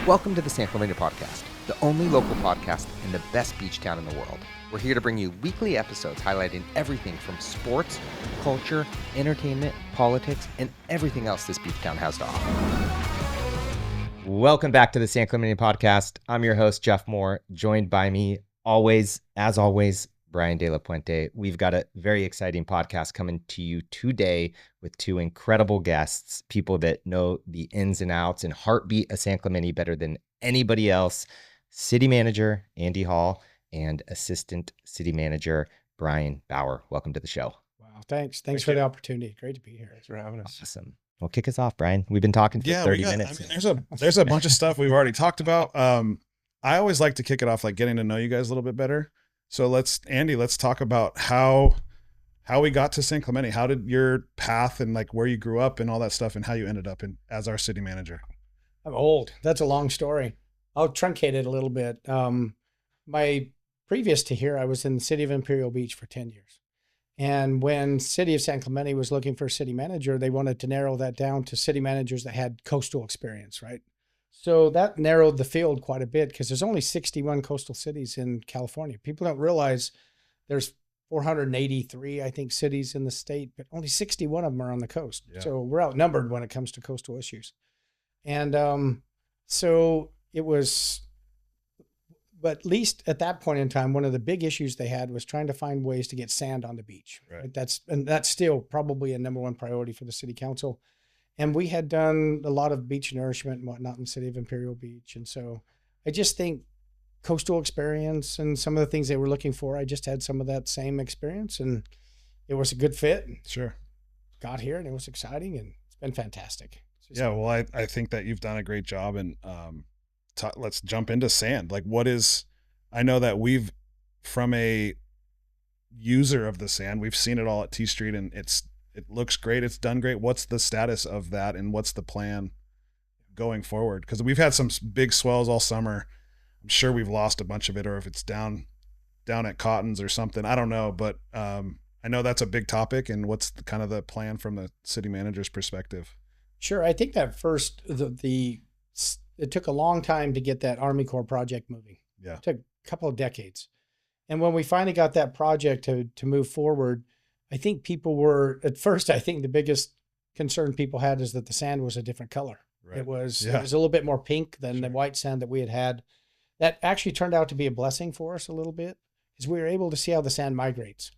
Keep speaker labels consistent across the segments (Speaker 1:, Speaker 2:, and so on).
Speaker 1: Welcome to the San Clemente Podcast, the only local podcast in the best beach town in the world. We're here to bring you weekly episodes highlighting everything from sports, culture, entertainment, politics, and everything else this beach town has to offer. Welcome back to the San Clemente Podcast. I'm your host, Jeff Moore, joined by me as always, Brian De La Puente. We've got a very exciting podcast coming to you today with two incredible guests, people that know the ins and outs and heartbeat of San Clemente better than anybody else. City Manager Andy Hall and Assistant City Manager Brian Bauer. Welcome to the show.
Speaker 2: Wow, thanks for the opportunity. Great to be here.
Speaker 3: Thanks for having us.
Speaker 1: Awesome. Well, kick us off, Brian. We've been talking for 30 minutes.
Speaker 3: I mean, there's a bunch of stuff we've already talked about. I always like to kick it off like getting to know you guys a little bit better. So let's talk about how we got to San Clemente. How did your path and like where you grew up and all that stuff and how you ended up as our city manager?
Speaker 2: I'm old. That's a long story. I'll truncate it a little bit. My previous to here, I was in the city of Imperial Beach for 10 years. And when city of San Clemente was looking for a city manager, they wanted to narrow that down to city managers that had coastal experience, right? So that narrowed the field quite a bit because there's only 61 coastal cities in California. People don't realize there's 483, I think, cities in the state, but only 61 of them are on the coast. Yeah. So we're outnumbered when it comes to coastal issues. And so it was, but at least at that point in time, one of the big issues they had was trying to find ways to get sand on the beach. Right? That's still probably a number one priority for the city council. And we had done a lot of beach nourishment and whatnot in the city of Imperial Beach. And so I just think coastal experience and some of the things they were looking for, I just had some of that same experience and it was a good fit.
Speaker 3: Sure. Got
Speaker 2: here and it was exciting and it's been fantastic.
Speaker 3: Yeah, well, I think that you've done a great job and let's jump into sand. Like I know that from a user of the sand, we've seen it all at T Street and it looks great. It's done great. What's the status of that and what's the plan going forward? Because we've had some big swells all summer. I'm sure we've lost a bunch of it, or if it's down at Cotton's or something, I don't know. But I know that's a big topic. And what's kind of the plan from the city manager's perspective?
Speaker 2: Sure. I think that first, it took a long time to get that Army Corps project moving.
Speaker 3: Yeah.
Speaker 2: It took a couple of decades. And when we finally got that project to move forward, I think people were, at first, I think the biggest concern people had is that the sand was a different color. Right. It was a little bit more pink than the white sand that we had. That actually turned out to be a blessing for us a little bit, because we were able to see how the sand migrates.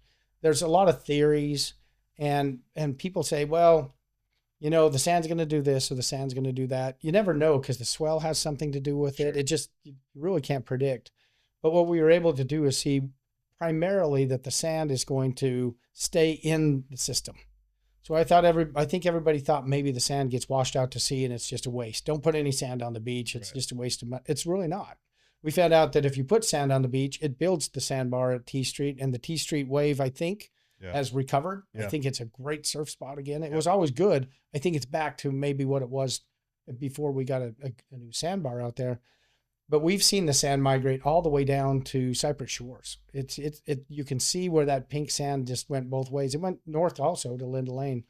Speaker 2: There's a lot of theories, and people say, well, the sand's going to do this or the sand's going to do that. You never know because the swell has something to do with it. It just, you really can't predict. But what we were able to do is see primarily that the sand is going to stay in the system. So I think everybody thought maybe the sand gets washed out to sea and it's just a waste. Don't put any sand on the beach. It's just a waste of money. It's really not. We found out that if you put sand on the beach, it builds the sandbar at T Street, and the T Street wave, I think, has recovered. Yeah. I think it's a great surf spot again. It was always good. I think it's back to maybe what it was before we got a new sandbar out there. But we've seen the sand migrate all the way down to Cypress Shores. You can see where that pink sand just went both ways. It went north also to Linda Lane.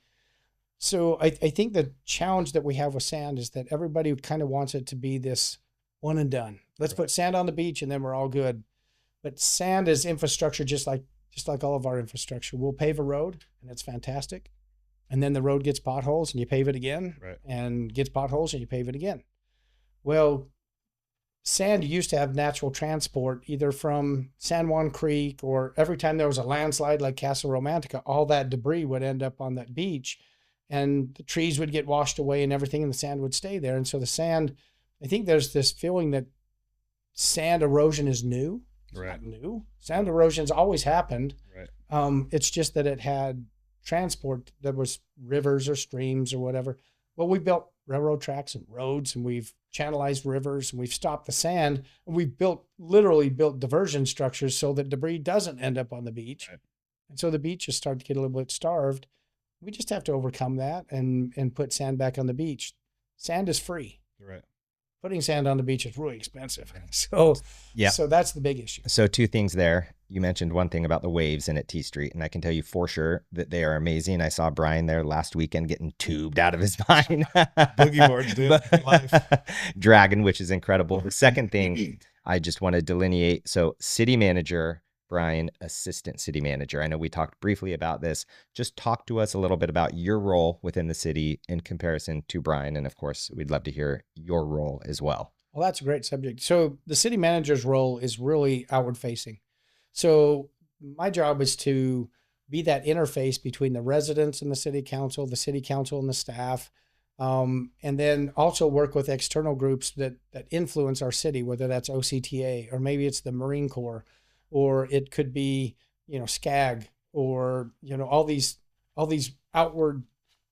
Speaker 2: So I think the challenge that we have with sand is that everybody kind of wants it to be this one and done. Let's put sand on the beach and then we're all good. But sand is infrastructure just like all of our infrastructure. We'll pave a road and it's fantastic. And then the road gets potholes and you pave it again, and gets potholes and you pave it again. Well, sand used to have natural transport either from San Juan Creek, or every time there was a landslide like Casa Romantica, all that debris would end up on that beach and the trees would get washed away and everything, and the sand would stay there. And so the sand, I think there's this feeling that sand erosion is new. It's not new. Sand erosion's always happened. Right. It's just that it had transport that was rivers or streams or whatever. Well, we built railroad tracks and roads, and we've channelized rivers, and we've stopped the sand, and we've literally built diversion structures so that debris doesn't end up on the beach. Right. And so the beaches start to get a little bit starved. We just have to overcome that and put sand back on the beach. Sand is free.
Speaker 3: Right.
Speaker 2: putting sand on the beach is really expensive. So,
Speaker 1: yeah.
Speaker 2: So that's the big issue.
Speaker 1: So two things there. You mentioned one thing about the waves in at T Street, and I can tell you for sure that they are amazing. I saw Brian there last weekend getting tubed out of his mind.
Speaker 3: Boogie boards, dude. Life.
Speaker 1: Dragon, which is incredible. The second thing I just want to delineate. So city manager, Brian, assistant city manager. I know we talked briefly about this. Just talk to us a little bit about your role within the city in comparison to Brian. And of course, we'd love to hear your role as well.
Speaker 2: Well, that's a great subject. So the city manager's role is really outward facing. So my job is to be that interface between the residents and the city council and the staff, and then also work with external groups that influence our city, whether that's OCTA or maybe it's the Marine Corps, or it could be, SCAG, or, all these outward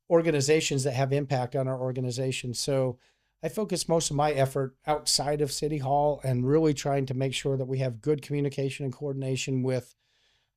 Speaker 2: organizations that have impact on our organization. So I focus most of my effort outside of City Hall and really trying to make sure that we have good communication and coordination with,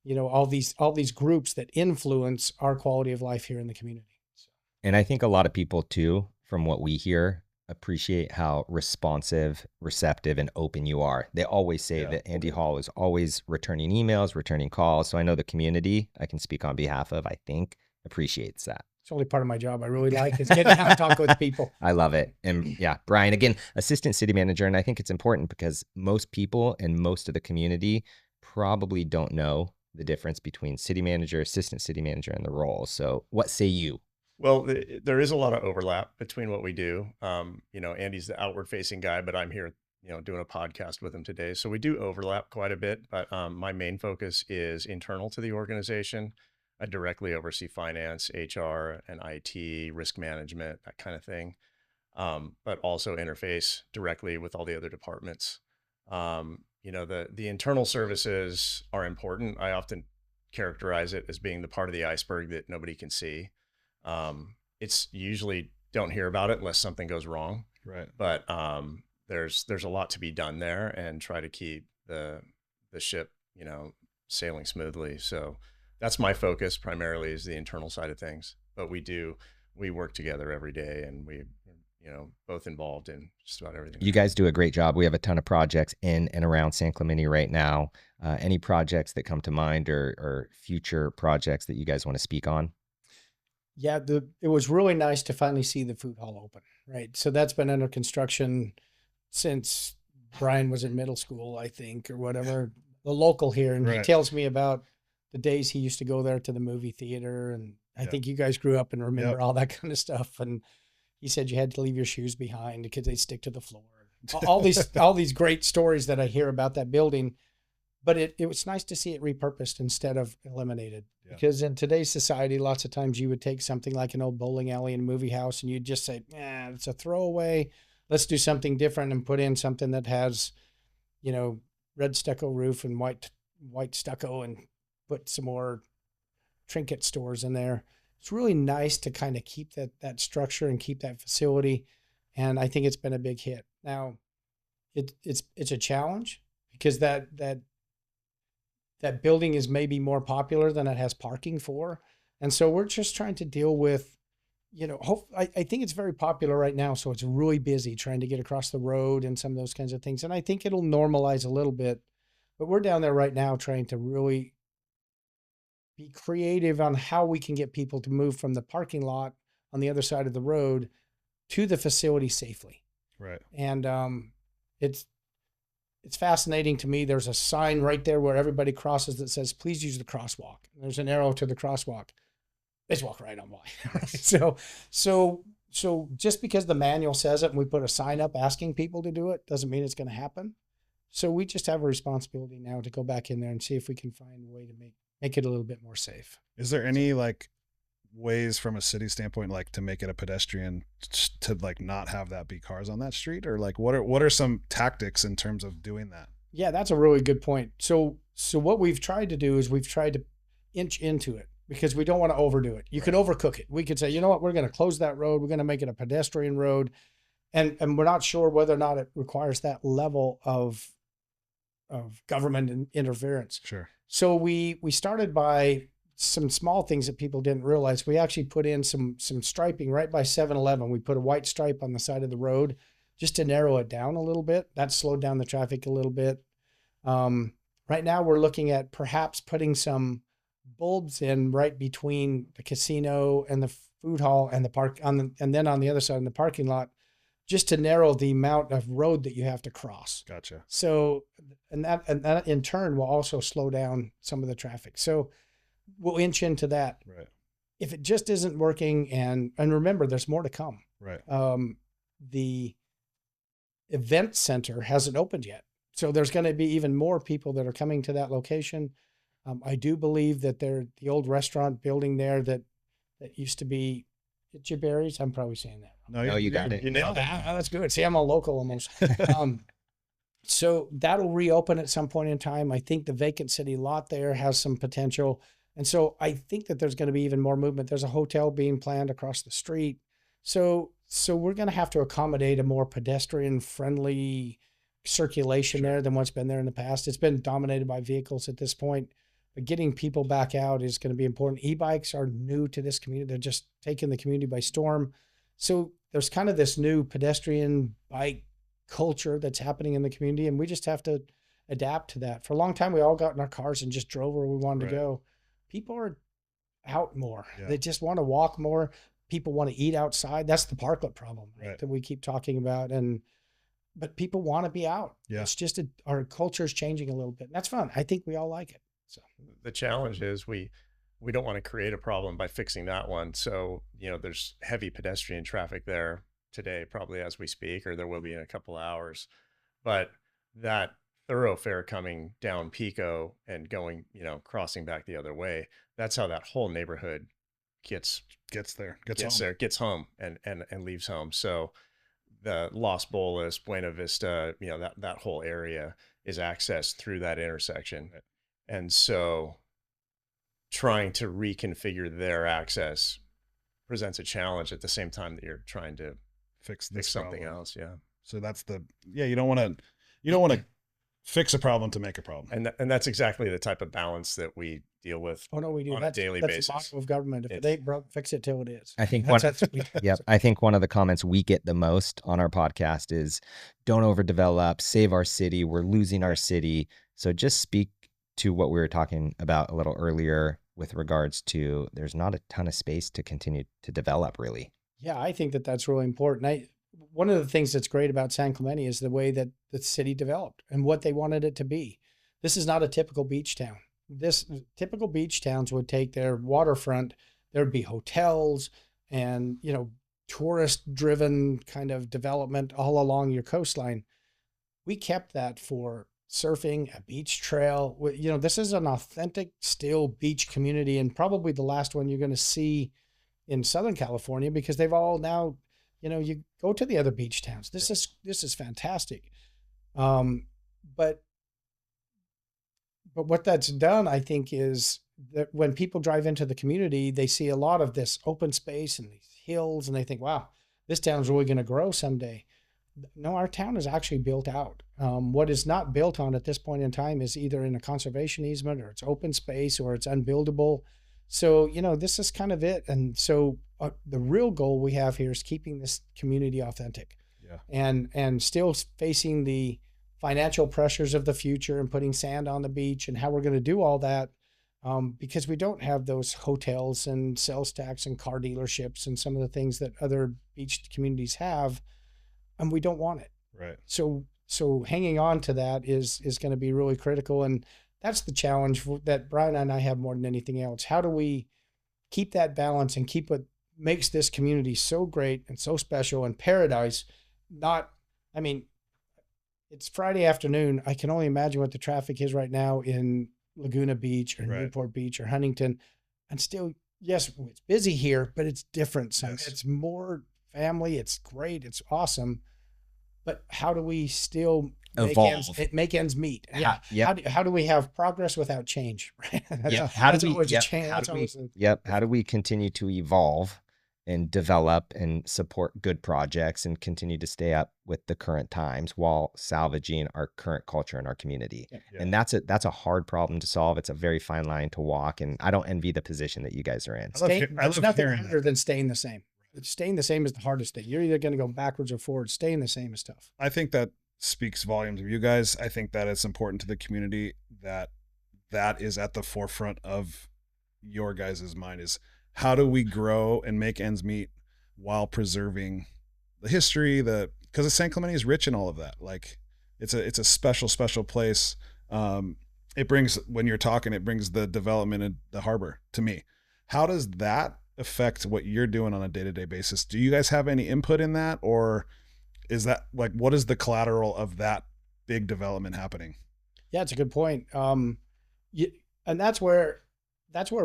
Speaker 2: all these groups that influence our quality of life here in the community. So.
Speaker 1: And I think a lot of people too, from what we hear, appreciate how responsive, receptive, and open you are. They always say that Andy Hall is always returning emails, returning calls. So I know the community, I can speak on behalf of, I think, appreciates that.
Speaker 2: It's only part of my job I really like is getting out and talk with people.
Speaker 1: I love it. And yeah, Brian, again, assistant city manager. And I think it's important because most people and most of the community probably don't know the difference between city manager, assistant city manager, and the roles. So what say you?
Speaker 4: Well, there is a lot of overlap between what we do. Andy's the outward facing guy, but I'm here, doing a podcast with him today. So we do overlap quite a bit, but my main focus is internal to the organization. I directly oversee finance, HR, and IT, risk management, that kind of thing, but also interface directly with all the other departments. The internal services are important. I often characterize it as being the part of the iceberg that nobody can see. It's usually don't hear about it unless something goes wrong.
Speaker 3: Right.
Speaker 4: But there's a lot to be done there and try to keep the ship, sailing smoothly. So that's my focus primarily, is the internal side of things. But we work together every day, and we, both involved in just about everything.
Speaker 1: You guys do a great job. We have a ton of projects in and around San Clemente right now. Any projects that come to mind or future projects that you guys want to speak on?
Speaker 2: Yeah, it was really nice to finally see the food hall open, right? So that's been under construction since Brian was in middle school, I think, or whatever, the local here. And He tells me about the days he used to go there to the movie theater. And I think you guys grew up and remember all that kind of stuff. And he said you had to leave your shoes behind because they stick to the floor. All these great stories that I hear about that building. But it was nice to see it repurposed instead of eliminated. Yeah. Because in today's society, lots of times you would take something like an old bowling alley and movie house and you'd just say, it's a throwaway. Let's do something different and put in something that has, red stucco roof and white stucco, and put some more trinket stores in there. It's really nice to kind of keep that structure and keep that facility. And I think it's been a big hit. Now, it's a challenge because that building is maybe more popular than it has parking for. And so we're just trying to deal with, I think it's very popular right now. So it's really busy trying to get across the road and some of those kinds of things. And I think it'll normalize a little bit, but we're down there right now trying to really be creative on how we can get people to move from the parking lot on the other side of the road to the facility safely.
Speaker 3: Right.
Speaker 2: And it's fascinating to me. There's a sign right there where everybody crosses that says, please use the crosswalk. And there's an arrow to the crosswalk. They just walk right on by. So just because the manual says it and we put a sign up asking people to do it doesn't mean it's going to happen. So we just have a responsibility now to go back in there and see if we can find a way to make it a little bit more safe.
Speaker 3: Is there any ways from a city standpoint, to make it a pedestrian, to not have that be cars on that street, or what are some tactics in terms of doing that?
Speaker 2: Yeah, that's a really good point. So what we've tried to do is we've tried to inch into it because we don't want to overdo it. You could overcook it. We could say, you know what, we're going to close that road. We're going to make it a pedestrian road. And we're not sure whether or not it requires that level of government interference.
Speaker 3: Sure.
Speaker 2: So we started by some small things that people didn't realize. We actually put in some striping right by 7-Eleven. We put a white stripe on the side of the road just to narrow it down a little bit. That slowed down the traffic a little bit. Right now we're looking at perhaps putting some bulbs in right between the casino and the food hall and the park and then on the other side in the parking lot, just to narrow the amount of road that you have to cross.
Speaker 3: Gotcha.
Speaker 2: So, and that in turn will also slow down some of the traffic. So we'll inch into that.
Speaker 3: Right.
Speaker 2: If it just isn't working, and remember, there's more to come.
Speaker 3: Right.
Speaker 2: The event center hasn't opened yet. So there's going to be even more people that are coming to that location. I do believe that the old restaurant building there that used to be Berries. I'm probably saying that wrong.
Speaker 1: No, you got it.
Speaker 4: You nailed it.
Speaker 2: That's good. See, I'm a local almost. So that'll reopen at some point in time. I think the vacant city lot there has some potential. And so I think that there's going to be even more movement. There's a hotel being planned across the street. So we're going to have to accommodate a more pedestrian friendly circulation there than what's been there in the past. It's been dominated by vehicles at this point, but getting people back out is going to be important. E-bikes are new to this community. They're just taking the community by storm. So there's kind of this new pedestrian bike culture that's happening in the community, and we just have to adapt to that. For a long time, we all got in our cars and just drove where we wanted to go. People are out more. Yeah. They just want to walk more. People want to eat outside. That's the parklet problem that we keep talking about. But people want to be out. Yeah. It's just our culture is changing a little bit. And that's fun. I think we all like it. So
Speaker 4: the challenge is we don't want to create a problem by fixing that one. So, there's heavy pedestrian traffic there today, probably as we speak, or there will be in a couple of hours. But that thoroughfare coming down Pico and going, crossing back the other way, that's how that whole neighborhood gets home and leaves home. So the Los Bolas, Buena Vista, that whole area is accessed through that intersection. And so trying to reconfigure their access presents a challenge at the same time that you're trying to fix something else. Yeah.
Speaker 3: So that's you don't want to fix a problem to make a problem.
Speaker 4: And that's exactly the type of balance that we deal with.
Speaker 2: Oh no, we do
Speaker 4: on a daily basis.
Speaker 2: That's the motto of government. If it ain't broke, fix it till it is.
Speaker 1: I think I think one of the comments we get the most on our podcast is, don't overdevelop, save our city. We're losing our city. So just speak to what we were talking about a little earlier with regards to there's not a ton of space to continue to develop, really.
Speaker 2: Yeah, I think that's really important. One of the things that's great about San Clemente is the way that the city developed and what they wanted it to be. This is not a typical beach town. Typical beach towns would take their waterfront. There'd be hotels and, tourist driven kind of development all along your coastline. We kept that for surfing, a beach trail. This is an authentic still beach community, and probably the last one you're going to see in Southern California, because they've all now, you go to the other beach towns. This is fantastic. But what that's done, I think, is that when people drive into the community, they see a lot of this open space and these hills, and they think, wow, this town's really going to grow someday. No, our town is actually built out. What is not built on at this point in time is either in a conservation easement, or it's open space, or it's unbuildable. So, this is kind of it. And so the real goal we have here is keeping this community authentic, and still facing the financial pressures of the future and putting sand on the beach and how we're going to do all that. Because we don't have those hotels and sales tax and car dealerships and some of the things that other beach communities have. And we don't want it.
Speaker 3: Right.
Speaker 2: So hanging on to that is going to be really critical. And that's the challenge that Brian and I have more than anything else. How do we keep that balance and keep what makes this community so great and so special and paradise? It's Friday afternoon. I can only imagine what the traffic is right now in Laguna Beach or Newport Beach or Huntington. And still, yes, it's busy here, but it's different. So it's more family. It's great. It's awesome. But how do we still make ends meet? How do we have progress without change? Right? How
Speaker 1: do we continue to evolve and develop and support good projects and continue to stay up with the current times while salvaging our current culture in our community? And that's a hard problem to solve. It's a very fine line to walk, and I don't envy the position that you guys are in.
Speaker 2: I love nothing harder than staying the same. staying the same is the hardest thing. You're either going to go backwards or forward. Staying the same is tough.
Speaker 3: I think that speaks volumes of you guys. I think that it's important to the community that is at the forefront of your guys' mind, is how do we grow and make ends meet while preserving the history, because San Clemente is rich in all of that. Like it's a special place. It brings, when you're talking, it brings the development in the harbor to me. How does that affect what you're doing on a day-to-day basis? Do you guys have any input in that, or is that like, what is the collateral of that big development happening?
Speaker 2: Yeah, it's a good point. And that's where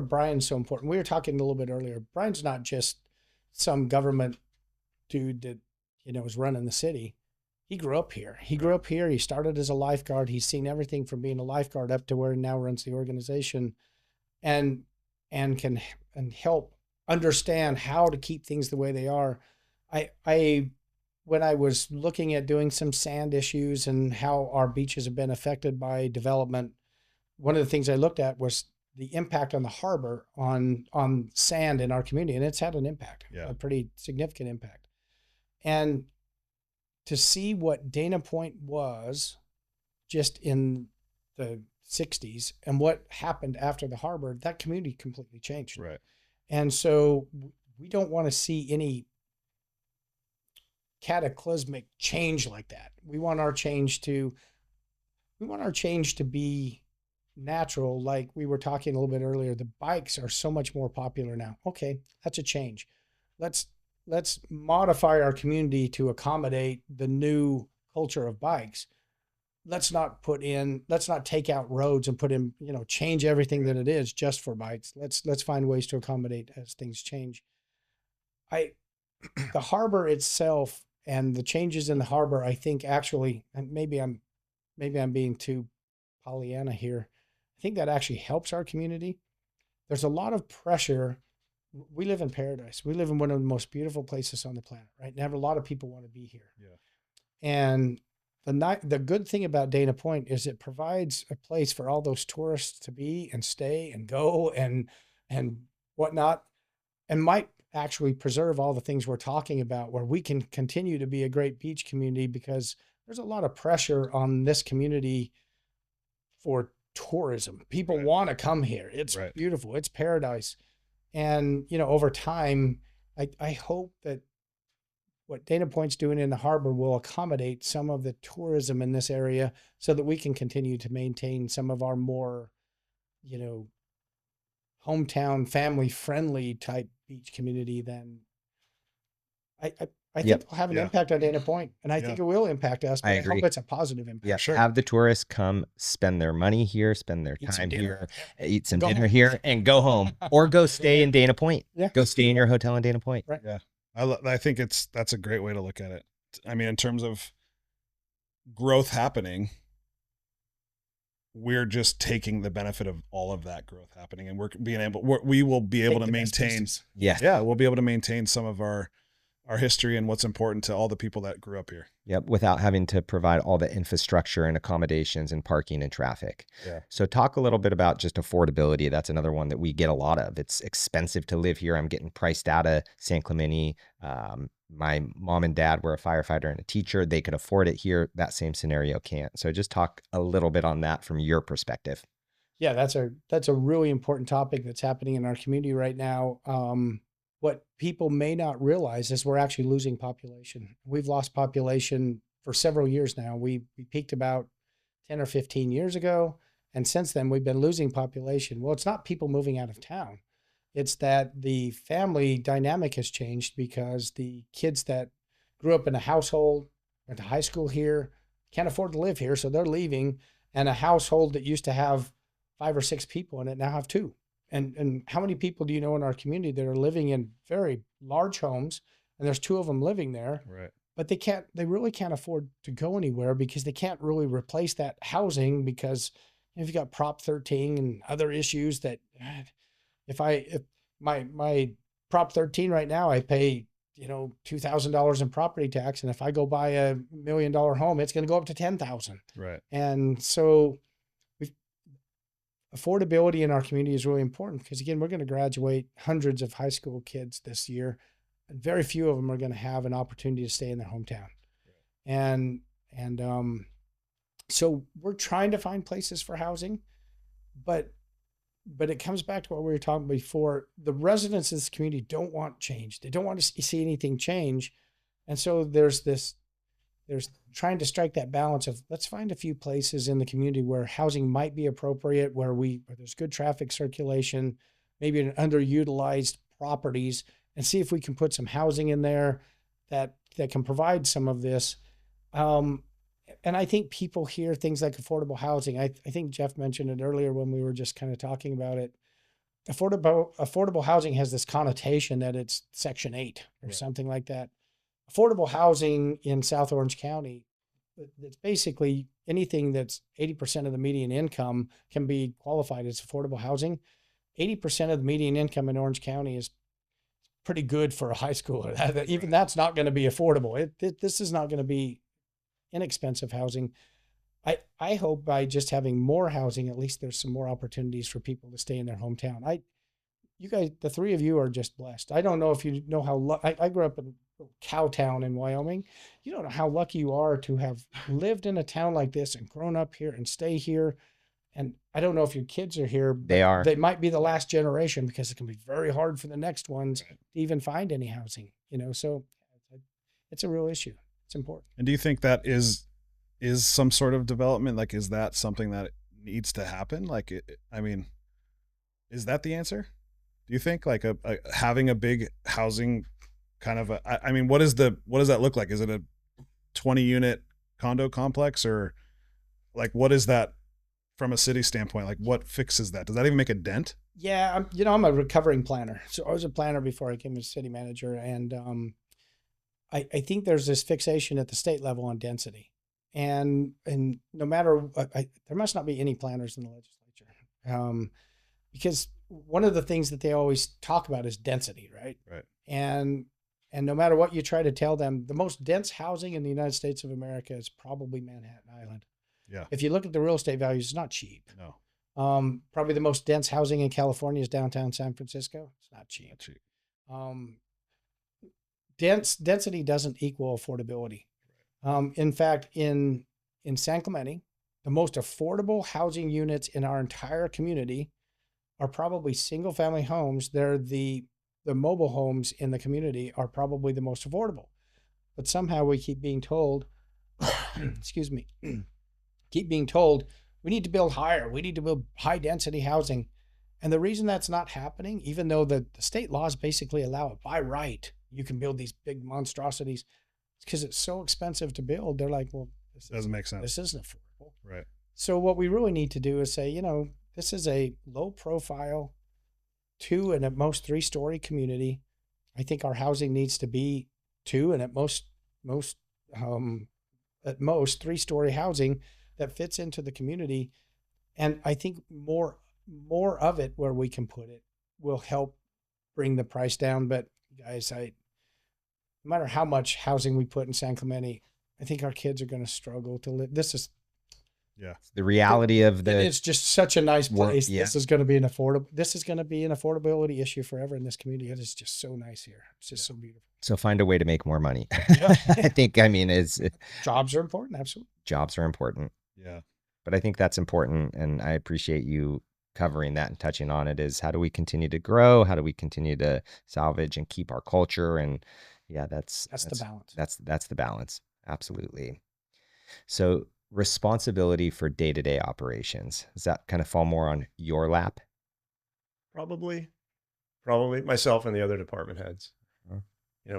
Speaker 2: Brian's so important. We were talking a little bit earlier. Brian's not just some government dude that, is running the city. He grew up here. He started as a lifeguard. He's seen everything from being a lifeguard up to where he now runs the organization, and can help understand how to keep things the way they are. When I was looking at doing some sand issues and how our beaches have been affected by development, one of the things I looked at was the impact on the harbor on sand in our community. And it's had an impact, a pretty significant impact. And to see what Dana Point was just in the 60s and what happened after the harbor, that community completely changed.
Speaker 3: Right.
Speaker 2: And so we don't want to see any cataclysmic change like that. We want our change to be natural. Like we were talking a little bit earlier, the bikes are so much more popular now. Okay, that's a change. Let's modify our community to accommodate the new culture of bikes. Let's not take out roads and put in, change everything that it is just for bikes. Let's find ways to accommodate as things change. The harbor itself and the changes in the harbor, I think actually, and maybe I'm being too Pollyanna here, I think that actually helps our community. There's a lot of pressure. We live in paradise. We live in one of the most beautiful places on the planet, right? And a lot of people want to be here.
Speaker 3: Yeah.
Speaker 2: And the good thing about Dana Point is it provides a place for all those tourists to be and stay and go and whatnot, and might actually preserve all the things we're talking about, where we can continue to be a great beach community, because there's a lot of pressure on this community for tourism. People want to come here. It's beautiful. It's paradise. And, over time, I hope that what Dana Point's doing in the harbor will accommodate some of the tourism in this area so that we can continue to maintain some of our more, hometown, family-friendly type beach community. Then I think it'll have an impact on Dana Point, and I think it will impact us, but I hope it's a positive impact.
Speaker 1: Yeah,
Speaker 2: sure.
Speaker 1: Have the tourists come spend their money here, spend their time here, eat some dinner here, and go home, or go stay in Dana Point.
Speaker 2: Yeah.
Speaker 1: Go stay in your hotel in Dana Point.
Speaker 2: Right.
Speaker 3: Yeah. I think that's a great way to look at it. I mean, in terms of growth happening, we're just taking the benefit of all of that growth happening, and we will be able to maintain. We'll be able to maintain some of our history and what's important to all the people that grew up here.
Speaker 1: Yep, without having to provide all the infrastructure and accommodations and parking and traffic.
Speaker 3: Yeah.
Speaker 1: So talk a little bit about just affordability. That's another one that we get a lot of. It's expensive to live here. I'm getting priced out of San Clemente. My mom and dad were a firefighter and a teacher. They could afford it here. That same scenario can't. So just talk a little bit on that from your perspective.
Speaker 2: Yeah, that's a really important topic that's happening in our community right now. What people may not realize is we're actually losing population. We've lost population for several years now. We peaked about 10 or 15 years ago. And since then, we've been losing population. Well, it's not people moving out of town. It's that the family dynamic has changed, because the kids that grew up in a household, went to high school here, can't afford to live here, so they're leaving. And a household that used to have 5 or 6 people in it now have 2. And how many people do you know in our community that are living in very large homes, and there's 2 of them living there,
Speaker 3: right?
Speaker 2: But they really can't afford to go anywhere, because they can't really replace that housing, because if you got Prop 13 and other issues that if my Prop 13 right now, I pay, $2,000 in property tax. And if I go buy a $1 million home, it's going to go up to 10,000.
Speaker 3: Right.
Speaker 2: And so affordability in our community is really important, because again, we're going to graduate hundreds of high school kids this year. very few of them are going to have an opportunity to stay in their hometown. And so we're trying to find places for housing, but it comes back to what we were talking before. The residents of this community don't want change. They don't want to see anything change. And so there's trying to strike that balance of, let's find a few places in the community where housing might be appropriate, where there's good traffic circulation, maybe an underutilized properties, and see if we can put some housing in there that can provide some of this. And I think people hear things like affordable housing. I think Jeff mentioned it earlier when we were just kind of talking about it. Affordable housing has this connotation that it's Section 8 or something like that. Affordable housing in South Orange County, it's basically anything that's 80% of the median income can be qualified as affordable housing. 80% of the median income in Orange County is pretty good for a high schooler. Even that's not going to be affordable. This is not going to be inexpensive housing. I hope by just having more housing, at least there's some more opportunities for people to stay in their hometown. You guys, the three of you are just blessed. I don't know if you know how I grew up in a cow town in Wyoming. You don't know how lucky you are to have lived in a town like this and grown up here and stay here. And I don't know if your kids are here, but they might be the last generation, because it can be very hard for the next ones to even find any housing, so it's a real issue. It's important.
Speaker 3: And do you think that is some sort of development? Like, is that something that needs to happen? Like, is that the answer? Do you think like having a big housing kind of what does that look like? Is it a 20 unit condo complex, or like, what is that from a city standpoint? Like, what fixes that? Does that even make a dent?
Speaker 2: Yeah. I'm a recovering planner. So I was a planner before I became a city manager. And, I think there's this fixation at the state level on density, and no matter there must not be any planners in the legislature, because one of the things that they always talk about is density, right?
Speaker 3: Right.
Speaker 2: And no matter what you try to tell them, the most dense housing in the United States of America is probably Manhattan Island.
Speaker 3: Yeah.
Speaker 2: If you look at the real estate values, it's not cheap.
Speaker 3: No.
Speaker 2: Probably the most dense housing in California is downtown San Francisco. It's not cheap. Density doesn't equal affordability. In fact, in San Clemente, the most affordable housing units in our entire community are probably single family homes. They're the mobile homes in the community are probably the most affordable. But somehow we keep being told, excuse me, keep being told we need to build higher. We need to build high density housing. And the reason that's not happening, even though the state laws basically allow it by right, you can build these big monstrosities, it's because it's so expensive to build. They're like, well, this
Speaker 3: doesn't make sense.
Speaker 2: This isn't affordable.
Speaker 3: Right.
Speaker 2: So what we really need to do is say, this is a low profile 2 and at most 3-story community. I think our housing needs to be 2 and at most 3-story housing that fits into the community. And I think more of it where we can put it will help bring the price down. But guys, no matter how much housing we put in San Clemente, I think our kids are going to struggle to live. This is
Speaker 1: the reality of
Speaker 2: it's just such a nice place.
Speaker 1: Yeah.
Speaker 2: This is going to be an affordability issue forever in this community. It is just so nice here. It's just so beautiful.
Speaker 1: So find a way to make more money.
Speaker 2: Yeah.
Speaker 1: I think,
Speaker 2: jobs are important. Absolutely.
Speaker 1: Jobs are important.
Speaker 3: Yeah.
Speaker 1: But I think that's important. And I appreciate you covering that and touching on it. Is how do we continue to grow? How do we continue to salvage and keep our culture? And that's
Speaker 2: the balance.
Speaker 1: That's the balance. Absolutely. So responsibility for day-to-day operations, does that kind of fall more on your lap?
Speaker 4: Probably myself and the other department heads.
Speaker 1: Uh-huh.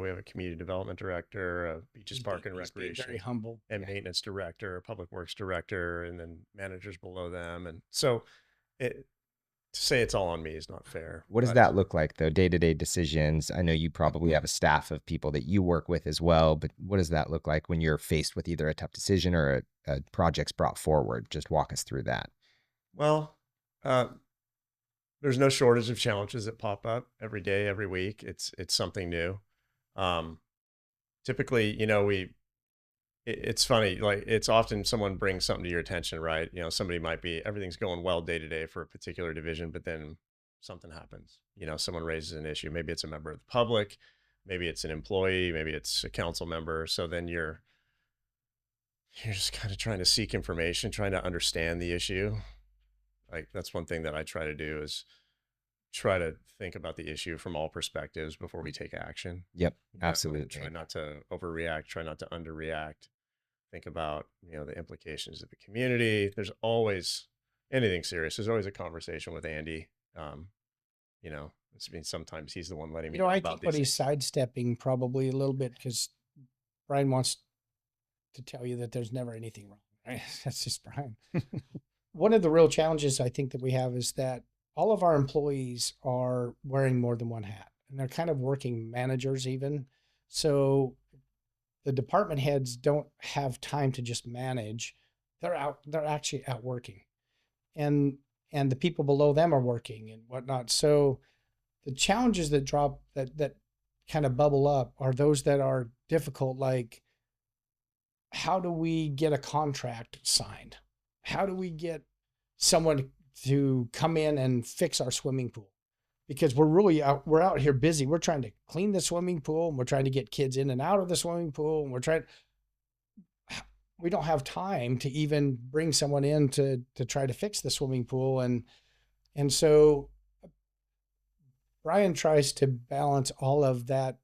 Speaker 4: We have a community development director, a beaches, park and recreation,
Speaker 2: very humble,
Speaker 4: and maintenance director, a public works director, and then managers below them. And so to say it's all on me is not fair.
Speaker 1: What does that look like though? Day-to-day decisions. I know you probably have a staff of people that you work with as well, but what does that look like when you're faced with either a tough decision or a project's brought forward? Just walk us through that.
Speaker 4: Well, there's no shortage of challenges that pop up every day, every week. It's something new. Typically, it's funny, like it's often someone brings something to your attention, right? Somebody might be, everything's going well day to day for a particular division, but then something happens, someone raises an issue. Maybe it's a member of the public. maybe it's an employee, maybe it's a council member. So then you're just kind of trying to seek information, trying to understand the issue. Like that's one thing that I try to do is try to think about the issue from all perspectives before we take action.
Speaker 1: Yep,
Speaker 4: You know,
Speaker 1: absolutely.
Speaker 4: try not to overreact, try not to underreact. Think about, the implications of the community. There's always anything serious. There's always a conversation with Andy. Sometimes he's the one letting me know
Speaker 2: I
Speaker 4: about
Speaker 2: think what
Speaker 4: these
Speaker 2: he's sidestepping probably a little bit because Brian wants to tell you that there's never anything wrong. Right? That's just Brian. One of the real challenges I think that we have is that all of our employees are wearing more than one hat, and they're kind of working managers even. So the department heads don't have time to just manage. They're actually out working, and the people below them are working and whatnot. So the challenges that kind of bubble up are those that are difficult, like how do we get a contract signed? How do we get someone to come in and fix our swimming pool? Because we're out here busy. We're trying to clean the swimming pool, and we're trying to get kids in and out of the swimming pool. And we don't have time to even bring someone in to try to fix the swimming pool. And so Brian tries to balance all of that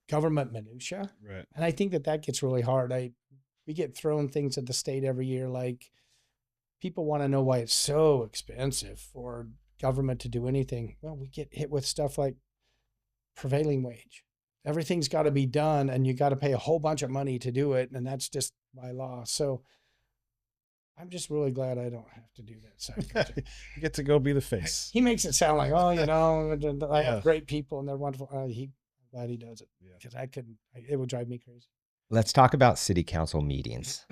Speaker 2: government minutia.
Speaker 3: Right.
Speaker 2: And I think that gets really hard. We get thrown things at the state every year. Like people want to know why it's so expensive for government to do anything. Well, we get hit with stuff like prevailing wage. Everything's got to be done, and you got to pay a whole bunch of money to do it. And that's just by law. So I'm just really glad I don't have to do that side project.
Speaker 3: You get to go be the face.
Speaker 2: He makes it sound like, I have great people and they're wonderful. I'm glad he does it because it would drive me crazy.
Speaker 1: Let's talk about city council meetings.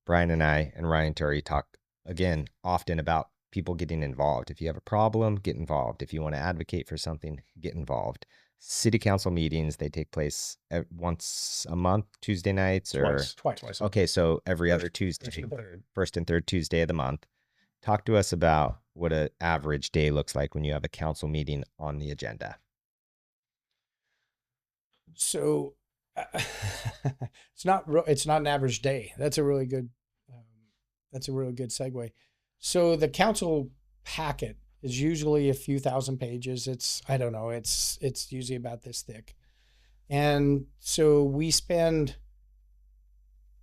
Speaker 1: Brian and I and Ryan Turry talk again often about people getting involved. If you have a problem, get involved. If you want to advocate for something, get involved. City council meetings, they take place once a month, Tuesday nights, or
Speaker 2: Twice.
Speaker 1: Okay, so every other Tuesday, first and third Tuesday of the month. Talk to us about what an average day looks like when you have a council meeting on the agenda.
Speaker 2: So it's not an average day. That's a really good segue. So the council packet is usually a few thousand pages. It's usually about this thick. And so we spend,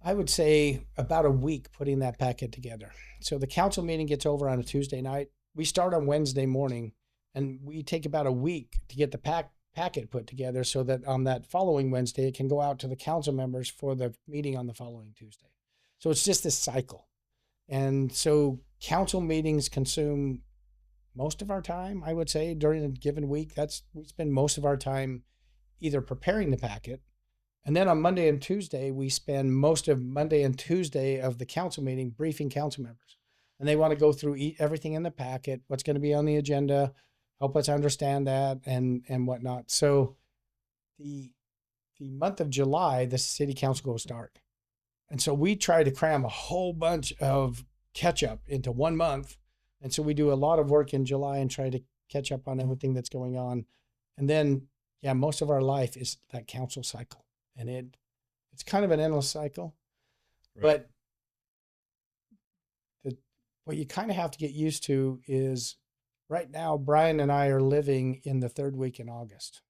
Speaker 2: I would say, about a week putting that packet together. So the council meeting gets over on a Tuesday night. We start on Wednesday morning, and we take about a week to get the packet put together so that on that following Wednesday, it can go out to the council members for the meeting on the following Tuesday. So it's just this cycle. And so council meetings consume most of our time, I would say, during a given week. We spend most of our time either preparing the packet, and then on Monday and Tuesday, we spend most of Monday and Tuesday of the council meeting briefing council members. And they want to go through everything in the packet, what's going to be on the agenda, help us understand that and whatnot. So the month of July, the city council goes dark. And so we try to cram a whole bunch of catch up into 1 month. And so we do a lot of work in July and try to catch up on everything that's going on. And then, most of our life is that council cycle. And it's kind of an endless cycle. Right. But what you kind of have to get used to is right now, Brian and I are living in the third week in August.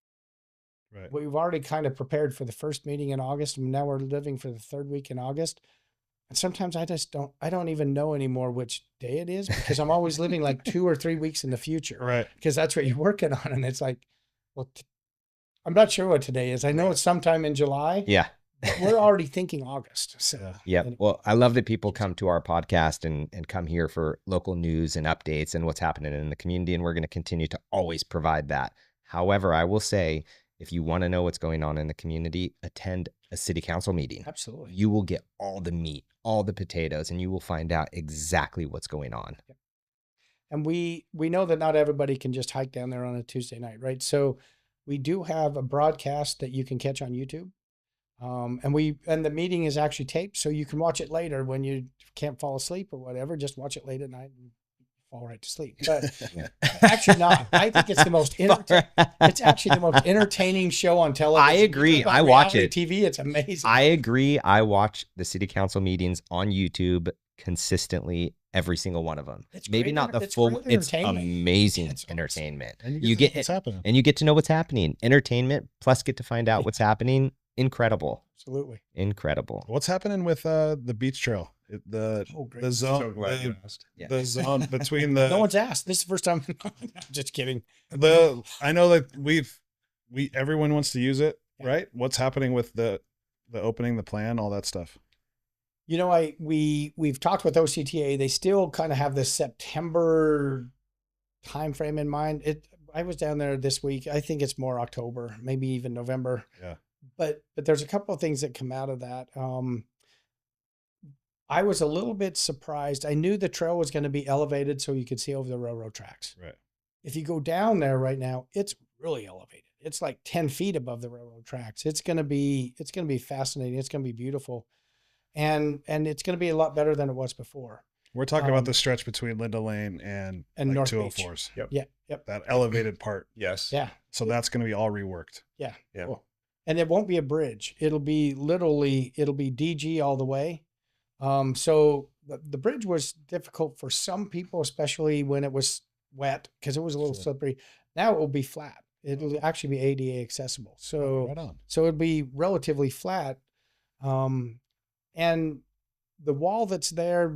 Speaker 3: Right.
Speaker 2: We've already kind of prepared for the first meeting in August, and now we're living for the third week in August. And sometimes I don't even know anymore which day it is because I'm always living like 2 or 3 weeks in the future.
Speaker 3: Right.
Speaker 2: Because that's what you're working on. And it's like, well, I'm not sure what today is. I know it's sometime in July.
Speaker 1: Yeah.
Speaker 2: But we're already thinking August. So
Speaker 1: yeah.
Speaker 2: Anyway.
Speaker 1: Well, I love that people come to our podcast and come here for local news and updates and what's happening in the community. And we're going to continue to always provide that. However, I will say, if you want to know what's going on in the community, attend a city council meeting.
Speaker 2: Absolutely.
Speaker 1: You will get all the meat, all the potatoes, and you will find out exactly what's going on.
Speaker 2: Yep. And we know that not everybody can just hike down there on a Tuesday night, right? So we do have a broadcast that you can catch on YouTube. And the meeting is actually taped, so you can watch it later when you can't fall asleep or whatever. Just watch it late at night and fall right to sleep. But actually not. I think it's the most it's actually the most entertaining show on television.
Speaker 1: I agree. I watch it.
Speaker 2: TV, it's amazing.
Speaker 1: I agree. I watch the city council meetings on YouTube consistently, every single one of them. Maybe not the full. It's amazing entertainment.
Speaker 3: And you get what's happening,
Speaker 1: and you get to know what's happening. Entertainment plus get to find out what's happening. Incredible.
Speaker 2: Absolutely
Speaker 3: incredible. What's happening with the beach trail? The zone,
Speaker 4: so glad you asked.
Speaker 3: The zone between the.
Speaker 2: No one's asked. This is the first time. Just kidding.
Speaker 3: I know that everyone wants to use it, right? What's happening with the opening, the plan, all that stuff?
Speaker 2: You know, we've talked with OCTA. They still kind of have this September timeframe in mind. I was down there this week. I think it's more October, maybe even November.
Speaker 3: Yeah.
Speaker 2: But there's a couple of things that come out of that. I was a little bit surprised. I knew the trail was going to be elevated so you could see over the railroad tracks.
Speaker 3: Right.
Speaker 2: If you go down there right now, it's really elevated. It's like 10 feet above the railroad tracks. It's going to be fascinating. It's going to be beautiful. And it's going to be a lot better than it was before.
Speaker 3: We're talking about the stretch between Linda Lane and like
Speaker 2: North
Speaker 3: 204s.
Speaker 2: Beach. Yep.
Speaker 3: That elevated part.
Speaker 4: Yes.
Speaker 2: Yeah.
Speaker 3: So that's going to be all reworked.
Speaker 2: Yeah.
Speaker 4: Cool.
Speaker 2: And it won't be a bridge. It'll be DG all the way. So the bridge was difficult for some people, especially when it was wet, because it was a little slippery. Now it will be flat. It'll actually be ADA accessible. So,
Speaker 3: right on.
Speaker 2: So it'll be relatively flat. And the wall that's there,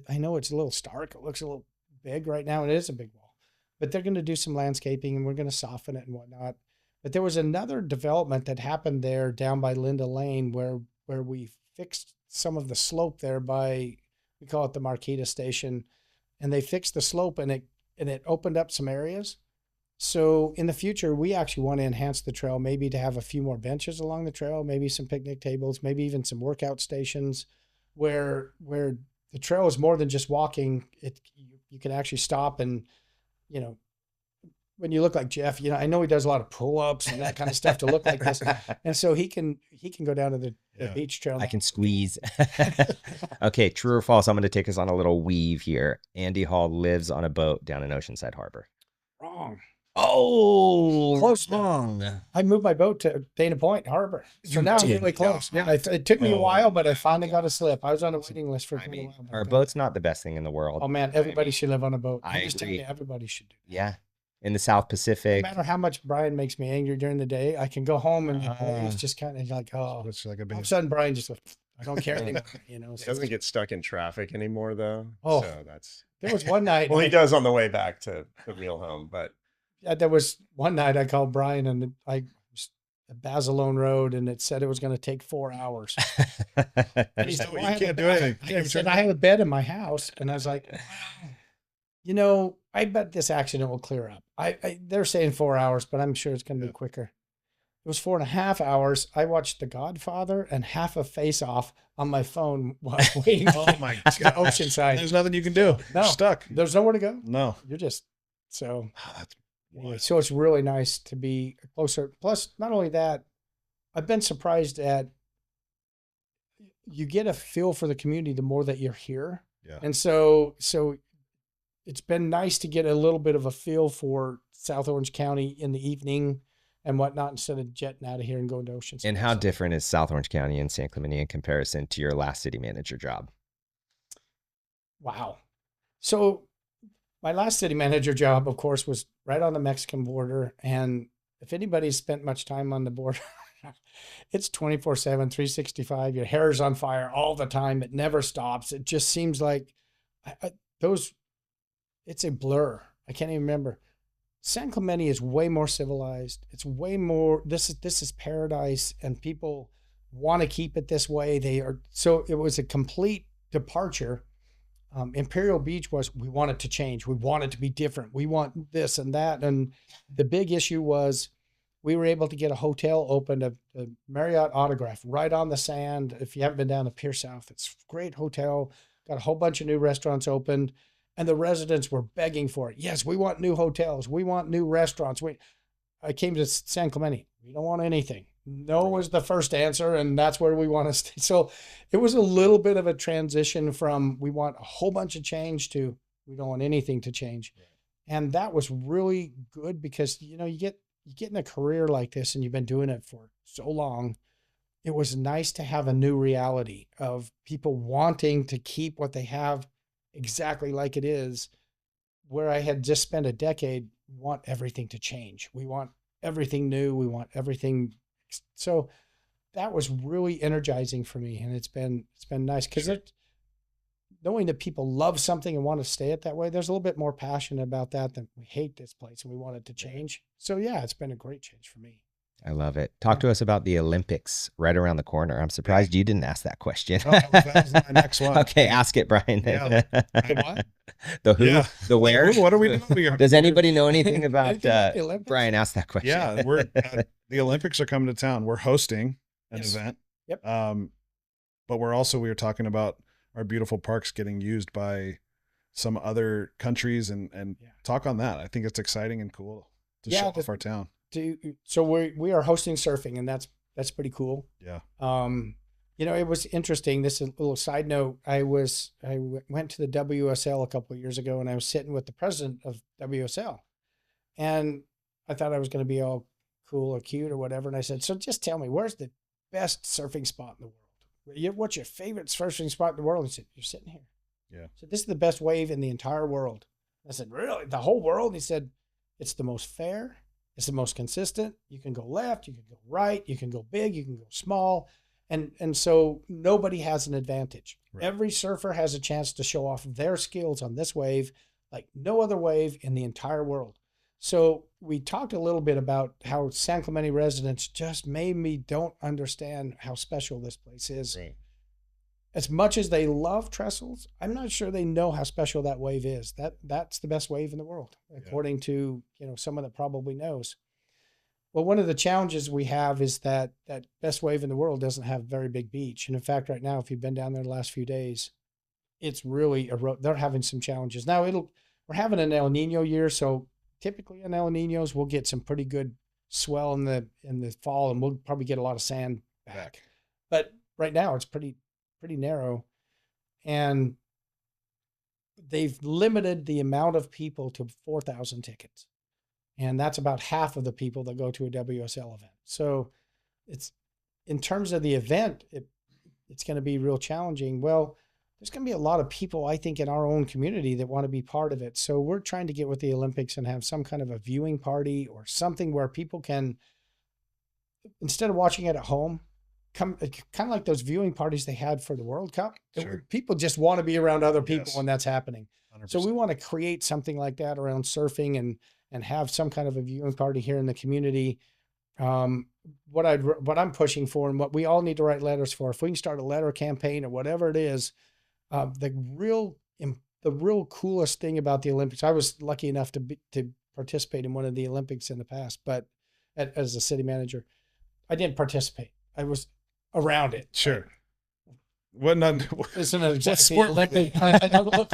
Speaker 2: I know it's a little stark. It looks a little big right now, and it is a big wall, but they're going to do some landscaping and we're going to soften it and whatnot. But there was another development that happened there down by Linda Lane where we fixed some of the slope there we call it the Marquita Station, and they fixed the slope and it opened up some areas. So in the future, we actually want to enhance the trail, maybe to have a few more benches along the trail, maybe some picnic tables, maybe even some workout stations where the trail is more than just walking. You can actually stop and, when you look like Jeff, I know he does a lot of pull-ups and that kind of stuff to look like this. And so he can go down to the beach trail.
Speaker 1: I can squeeze. Okay. True or false? I'm going to take us on a little weave here. Andy Hall lives on a boat down in Oceanside Harbor.
Speaker 2: Wrong.
Speaker 1: Oh,
Speaker 2: close.
Speaker 1: Wrong.
Speaker 2: I moved my boat to Dana Point Harbor. So now I'm really close. Yeah. It took me a while, but I finally got a slip. I was on a waiting list for a while.
Speaker 1: Our boat's not the best thing in the world.
Speaker 2: Oh man, everybody should live on a boat.
Speaker 1: I agree.
Speaker 2: Everybody should do that.
Speaker 1: Yeah. In the South Pacific.
Speaker 2: No matter how much Brian makes me angry during the day, I can go home and it's just kind of like,
Speaker 3: it's like a big...
Speaker 2: all of a sudden Brian just, I don't care anymore.
Speaker 4: He doesn't get stuck in traffic anymore though.
Speaker 2: Oh,
Speaker 4: so
Speaker 2: there was one night.
Speaker 4: Well, he does on the way back to the real home, but.
Speaker 2: Yeah, there was one night I called Brian and I was at Basilone Road and it said it was going to take 4 hours. And he said, well,
Speaker 3: you can't do anything.
Speaker 2: He said, I have a bed in my house. And I was like, I bet this accident will clear up. They're saying 4 hours, but I'm sure it's going to be quicker. It was 4.5 hours. I watched The Godfather and half of Face Off on my phone while waiting.
Speaker 3: Oh my God.
Speaker 2: Oceanside.
Speaker 3: There's nothing you can do.
Speaker 2: No.
Speaker 3: You're stuck.
Speaker 2: There's nowhere to go.
Speaker 3: No.
Speaker 2: You're just, so.
Speaker 3: That's
Speaker 2: anyway, so it's really nice to be closer. Plus, not only that, I've been surprised at, you get a feel for the community the more that you're here.
Speaker 3: Yeah.
Speaker 2: And so it's been nice to get a little bit of a feel for South Orange County in the evening and whatnot, instead of jetting out of here and going to Oceanside.
Speaker 1: And how different is South Orange County and San Clemente in comparison to your last city manager job?
Speaker 2: Wow. So my last city manager job, of course, was right on the Mexican border. And if anybody's spent much time on the border, it's 24/7, 365. Your hair is on fire all the time. It never stops. It just seems like it's a blur. I can't even remember. San Clemente is way more civilized. It's way more, this is paradise, and people want to keep it this way. So it was a complete departure. Imperial Beach we want it to change. We want it to be different. We want this and that. And the big issue was we were able to get a hotel opened, a Marriott Autograph right on the sand. If you haven't been down to Pier South, it's a great hotel. Got a whole bunch of new restaurants opened. And the residents were begging for it. Yes, we want new hotels. We want new restaurants. I came to San Clemente. We don't want anything. No was the first answer, and that's where we want to stay. So it was a little bit of a transition from we want a whole bunch of change to We don't want anything to change.
Speaker 3: Right.
Speaker 2: And that was really good because, you get in a career like this and you've been doing it for so long. It was nice to have a new reality of people wanting to keep what they have exactly like it is, where I had just spent a decade, want everything to change. We want everything new. We want everything. So that was really energizing for me. And it's been nice because knowing that people love something and want to stay it that way, there's a little bit more passion about that than we hate this place and we want it to change. So yeah, it's been a great change for me.
Speaker 1: I love it. Talk to us about the Olympics right around the corner. I'm surprised you didn't ask that question.
Speaker 3: Oh, that was my next one.
Speaker 1: Okay, ask it, Brian.
Speaker 3: Yeah,
Speaker 2: What?
Speaker 1: The who, the where.
Speaker 3: What are we doing?
Speaker 1: Does anybody know anything about
Speaker 2: the Olympics?
Speaker 1: Brian? Ask that question.
Speaker 3: Yeah, the Olympics are coming to town. We're hosting an event.
Speaker 2: Yep.
Speaker 3: But we were talking about our beautiful parks getting used by some other countries and talk on that. I think it's exciting and cool to show off our town.
Speaker 2: So we are hosting surfing, and that's pretty cool.
Speaker 3: Yeah.
Speaker 2: It was interesting. This is a little side note. I went to the WSL a couple of years ago, and I was sitting with the president of WSL, and I thought I was going to be all cool or cute or whatever. And I said, so just tell me, where's the best surfing spot in the world? What's your favorite surfing spot in the world? He said, you're sitting here.
Speaker 3: Yeah.
Speaker 2: So this is the best wave in the entire world. I said, really? The whole world? He said, it's the most fair. It's the most consistent. You can go left, you can go right, you can go big, you can go small. And so nobody has an advantage. Right. Every surfer has a chance to show off their skills on this wave like no other wave in the entire world. So we talked a little bit about how San Clemente residents just maybe don't understand how special this place is.
Speaker 3: Right.
Speaker 2: As much as they love Trestles, I'm not sure they know how special that wave is. That's the best wave in the world, according to someone that probably knows. Well, one of the challenges we have is that best wave in the world doesn't have a very big beach. And in fact, right now, if you've been down there the last few days, it's really they're having some challenges. Now we're having an El Nino year, so typically in El Ninos we'll get some pretty good swell in the fall, and we'll probably get a lot of sand back. But right now it's pretty narrow, and they've limited the amount of people to 4,000 tickets. And that's about half of the people that go to a WSL event. So it's, in terms of the event, it's going to be real challenging. Well, there's going to be a lot of people, I think, in our own community that want to be part of it. So we're trying to get with the Olympics and have some kind of a viewing party or something where people can, instead of watching it at home, come kind of like those viewing parties they had for the World Cup.
Speaker 3: Sure.
Speaker 2: People just want to be around other people when that's happening.
Speaker 3: 100%.
Speaker 2: So we want to create something like that around surfing and have some kind of a viewing party here in the community. What I'm pushing for, and what we all need to write letters for, if we can start a letter campaign or whatever it is, the real coolest thing about the Olympics. I was lucky enough to participate in one of the Olympics in the past, but as a city manager, I didn't participate. I was around it.
Speaker 3: Sure. What not?
Speaker 2: Isn't it exactly Olympic? I don't look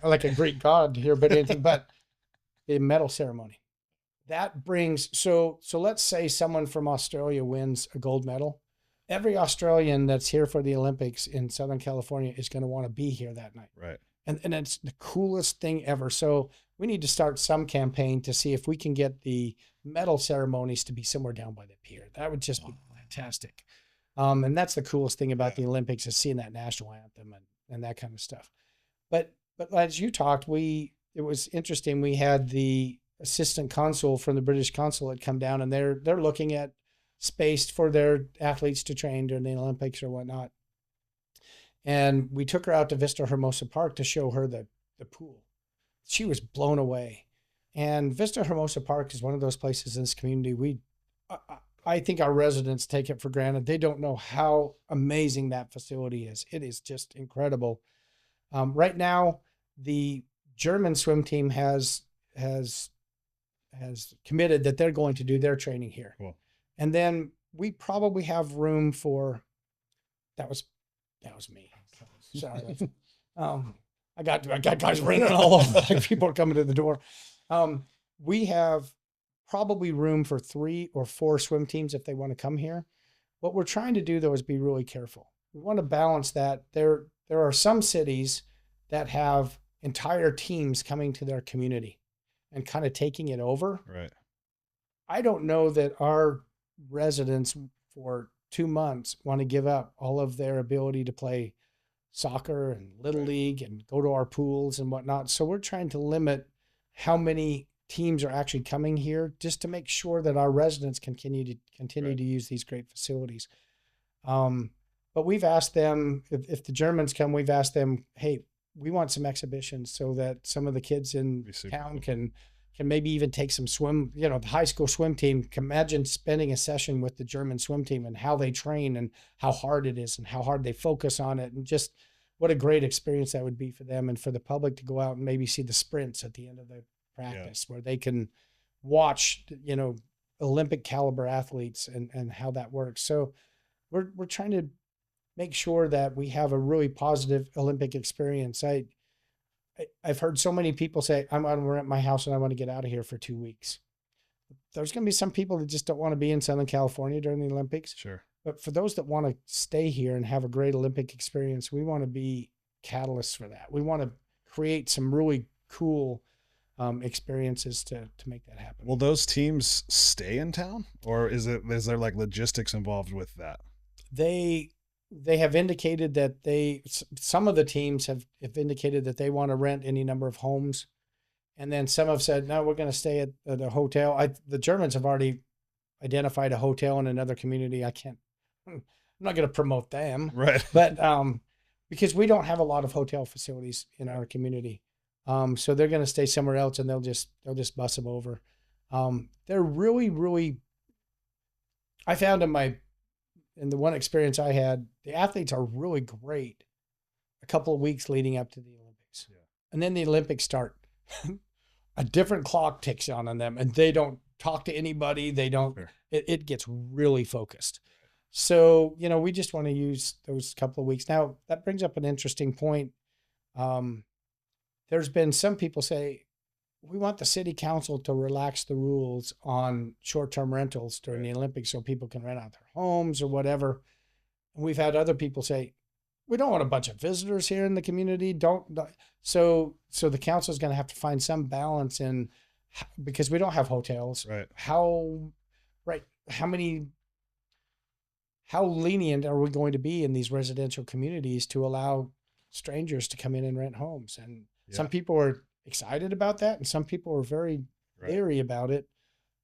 Speaker 2: like a Greek god here, but anything but the medal ceremony. That brings, so let's say someone from Australia wins a gold medal. Every Australian that's here for the Olympics in Southern California is going to want to be here that night.
Speaker 3: Right.
Speaker 2: And it's the coolest thing ever. So we need to start some campaign to see if we can get the medal ceremonies to be somewhere down by the pier. That would just be fantastic. And that's the coolest thing about the Olympics, is seeing that national anthem and that kind of stuff. But as you talked, it was interesting. We had the assistant consul from the British consulate come down, and they're looking at space for their athletes to train during the Olympics or whatnot. And we took her out to Vista Hermosa Park to show her the pool. She was blown away. And Vista Hermosa Park is one of those places in this community I think our residents take it for granted. They don't know how amazing that facility is. It is just incredible. Right now, the German swim team has committed that they're going to do their training here.
Speaker 3: Cool.
Speaker 2: And then we probably have room for, that was me. Sorry. I got guys running all over, like people are coming to the door. We have probably room for 3 or 4 swim teams if they want to come here. What we're trying to do, though, is be really careful. We want to balance that. There are some cities that have entire teams coming to their community and kind of taking it over.
Speaker 3: Right.
Speaker 2: I don't know that our residents for 2 months want to give up all of their ability to play soccer and little league and go to our pools and whatnot. So we're trying to limit how many teams are actually coming here just to make sure that our residents can continue to use these great facilities. But we've asked them, if the Germans come, we've asked them, hey, we want some exhibitions so that some of the kids in town can maybe even take some swim, the high school swim team. Can imagine spending a session with the German swim team and how they train and how hard it is and how hard they focus on it, and just what a great experience that would be for them and for the public to go out and maybe see the sprints at the end of the practice where they can watch, Olympic caliber athletes and how that works. So we're trying to make sure that we have a really positive Olympic experience. I've heard so many people say, I'm going to rent my house and I want to get out of here for 2 weeks. There's going to be some people that just don't want to be in Southern California during the Olympics.
Speaker 3: Sure.
Speaker 2: But for those that want to stay here and have a great Olympic experience, we want to be catalysts for that. We want to create some really cool experiences to make that happen.
Speaker 3: Will those teams stay in town, or is there like logistics involved with that?
Speaker 2: They have indicated that some of the teams have indicated that they want to rent any number of homes. And then some have said, no, we're going to stay at a hotel. The Germans have already identified a hotel in another community. I'm not going to promote them.
Speaker 3: Right.
Speaker 2: But because we don't have a lot of hotel facilities in our community. So they're going to stay somewhere else and they'll just bus them over. They're really, really, I found in the one experience I had, the athletes are really great a couple of weeks leading up to the Olympics. Yeah. And then the Olympics start. A different clock ticks on them and they don't talk to anybody. They don't, it gets really focused. So, we just want to use those couple of weeks. Now, that brings up an interesting point. There's been some people say, we want the city council to relax the rules on short-term rentals during the Olympics so people can rent out their homes or whatever. And we've had other people say, we don't want a bunch of visitors here in the community. So the council is going to have to find some balance in, because we don't have hotels.
Speaker 3: Right.
Speaker 2: How lenient are we going to be in these residential communities to allow strangers to come in and rent homes? And some people are excited about that, and some people are very leery about it.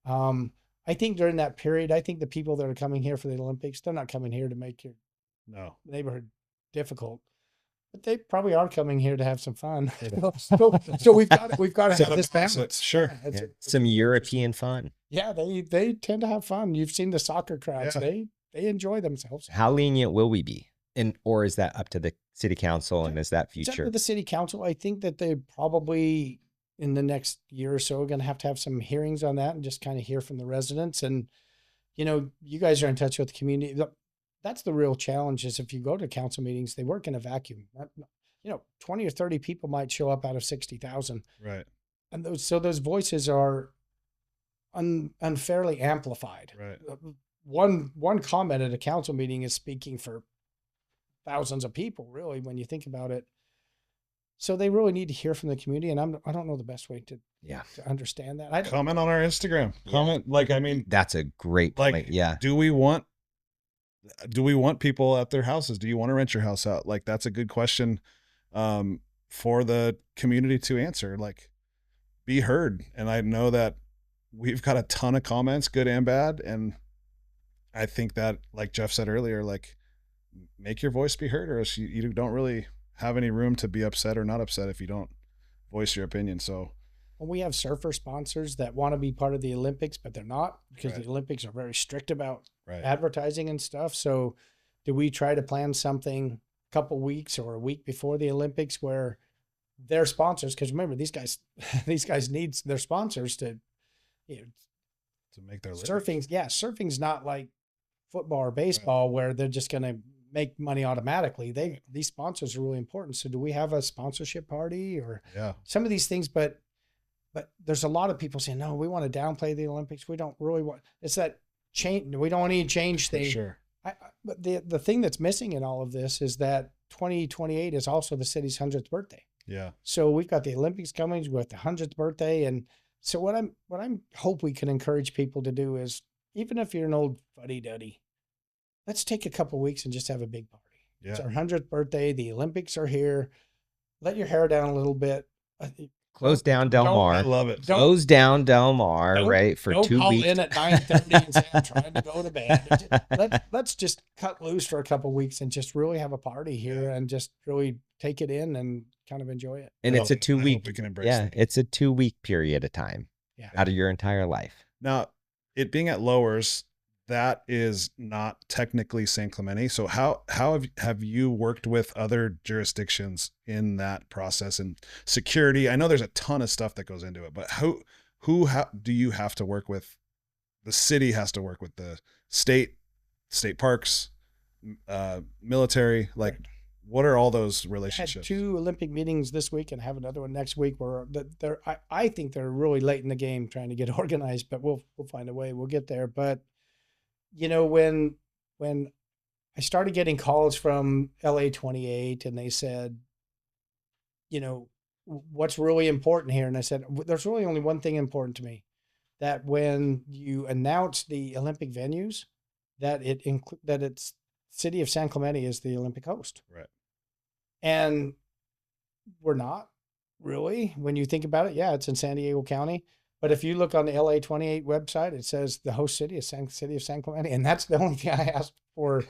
Speaker 2: I think during that period, the people that are coming here for the Olympics, they're not coming here to make your neighborhood difficult, but they probably are coming here to have some fun. So we've got to have this balance.
Speaker 3: Sure.
Speaker 1: Some European fun.
Speaker 2: Yeah, they tend to have fun. You've seen the soccer crowds. Yeah. They enjoy themselves.
Speaker 1: How lenient will we be? Or is that up to the city council, and is that future?
Speaker 2: It's up to the city council. I think that they probably in the next year or so are going to have some hearings on that and just kind of hear from the residents. And, you guys are in touch with the community. That's the real challenge, is if you go to council meetings, they work in a vacuum. 20 or 30 people might show up out of 60,000.
Speaker 3: Right.
Speaker 2: And those voices are unfairly amplified.
Speaker 3: Right.
Speaker 2: One comment at a council meeting is speaking for thousands of people, really, when you think about it. So they really need to hear from the community, and I don't know the best way to understand that.
Speaker 3: Comment on our Instagram. Comment,
Speaker 1: that's a great point.
Speaker 3: Do we want people at their houses? Do you want to rent your house out? That's a good question for the community to answer. Be heard. And I know that we've got a ton of comments, good and bad, and I think that, like Jeff said earlier, make your voice be heard, or else you don't really have any room to be upset or not upset if you don't voice your opinion. So
Speaker 2: we have surfer sponsors that want to be part of the Olympics, but they're not, because the Olympics are very strict about advertising and stuff. So do we try to plan something a couple weeks or a week before the Olympics where their sponsors, because remember, these guys need their sponsors to
Speaker 3: make their
Speaker 2: living. Surfing's not like football or baseball where they're just going to make money automatically. These sponsors are really important. So do we have a sponsorship party or some of these things? But there's a lot of people saying, no, we want to downplay the Olympics. We don't really want, it's that change. We don't want any change thing.
Speaker 3: Sure.
Speaker 2: But the thing that's missing in all of this is that 2028 is also the city's 100th birthday.
Speaker 3: Yeah.
Speaker 2: So we've got the Olympics coming, we've got the 100th birthday. And so what I'm hope we can encourage people to do is, even if you're an old fuddy-duddy, let's take a couple weeks and just have a big party.
Speaker 3: Yeah.
Speaker 2: It's our 100th birthday. The Olympics are here. Let your hair down a little bit.
Speaker 1: Close down Del
Speaker 3: I
Speaker 1: Mar.
Speaker 3: love it.
Speaker 1: Close down Del Mar, right, for 2
Speaker 2: Don't
Speaker 1: weeks.
Speaker 2: call in at 9:30 and say I'm trying to go to bed. Let's just cut loose for a couple weeks and just really have a party here and just really take it in and kind of enjoy it.
Speaker 1: And it's a 2 week.
Speaker 3: We can embrace
Speaker 1: Yeah,
Speaker 3: that.
Speaker 1: it's a 2 week period of time out of your entire life.
Speaker 3: Now, it being at Lowers, that is not technically San Clemente. So how have you worked with other jurisdictions in that process and security? I know there's a ton of stuff that goes into it, but who do you have to work with? The city has to work with the state parks, military. Like,
Speaker 2: Right.
Speaker 3: what are all those
Speaker 2: I had
Speaker 3: relationships?
Speaker 2: 2 Olympic meetings this week and have another one next week where I think they're really late in the game trying to get organized, but we'll find a way. We'll get there. But you know, when I started getting calls from LA 28 and they said, you know, what's really important here? And I said, there's really only one thing important to me, that when you announce the Olympic venues, that it's city of San Clemente is the Olympic host.
Speaker 3: Right.
Speaker 2: And we're not really, when you think about it. Yeah, it's in San Diego County. But if you look on the LA 28 website, it says the host city is city of San Clemente. And that's the only thing I asked for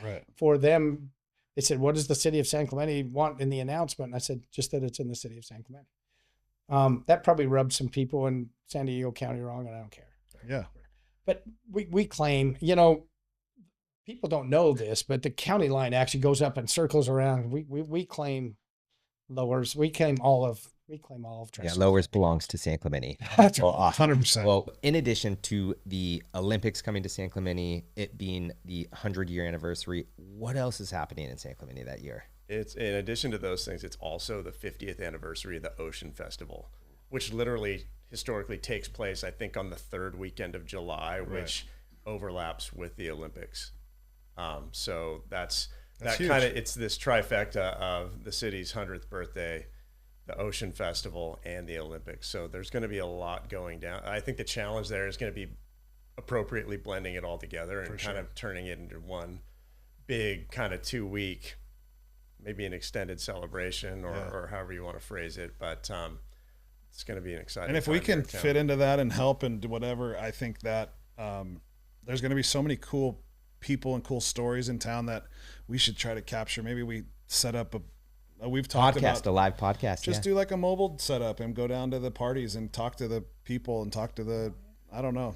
Speaker 2: them. They said, what does the city of San Clemente want in the announcement? And I said, just that it's in the city of San Clemente. That probably rubbed some people in San Diego County wrong, and I don't care.
Speaker 3: Yeah.
Speaker 2: But we claim, you know, people don't know this, but the county line actually goes up and circles around. We claim Lowers. We claim all of Trestles.
Speaker 1: Yeah, Lowers belongs to San Clemente.
Speaker 2: That's
Speaker 1: Well,
Speaker 3: 100%.
Speaker 1: Well, in addition to the Olympics coming to San Clemente, it being the 100-year anniversary, what else is happening in San Clemente that year?
Speaker 4: It's, in addition to those things, it's also the 50th anniversary of the Ocean Festival, which literally historically takes place, I think, on the 3rd weekend of July, which overlaps with the Olympics. So that's that kind of, it's this trifecta of the city's 100th birthday, the Ocean Festival, and the Olympics. So there's going to be a lot going down. I think the challenge there is going to be appropriately blending it all together and kind of turning it into one big kind of 2 week, maybe an extended celebration or however you want to phrase it. But it's going to be an exciting.
Speaker 3: And if we can fit into that and help and do whatever, I think that there's going to be so many cool people and cool stories in town that we should try to capture. Maybe we set up we've talked about
Speaker 1: a live podcast.
Speaker 3: Just do like a mobile setup and go down to the parties and talk to the people and talk to the, I don't know,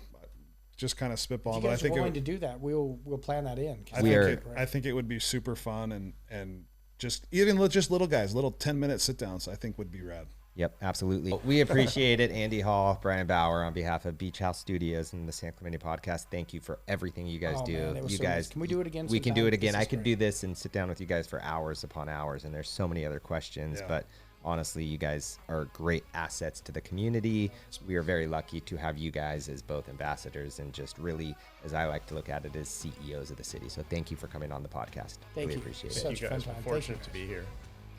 Speaker 3: just kind of spitball.
Speaker 2: If you guys are willing to do that, we'll plan that in.
Speaker 3: I think it would be super fun and just even just little guys, little 10-minute sit downs, I think would be rad.
Speaker 1: Yep, absolutely. We appreciate it. Andy Hall, Brian Bauer, on behalf of Beach House Studios and the San Clemente Podcast, thank you for everything you guys do.
Speaker 2: Man,
Speaker 1: you guys,
Speaker 2: can we do it again?
Speaker 1: We can do it again. I could do this and sit down with you guys for hours upon hours, and there's so many other questions, but honestly, you guys are great assets to the community. We are very lucky to have you guys as both ambassadors and just really, as I like to look at it, as CEOs of the city. So thank you for coming on the podcast.
Speaker 2: Thank you.
Speaker 1: Appreciate it.
Speaker 2: Such
Speaker 4: you guys
Speaker 2: fun time.
Speaker 4: are fortunate to be here.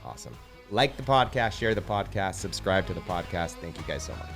Speaker 1: Awesome. Like the podcast, share the podcast, subscribe to the podcast. Thank you guys so much.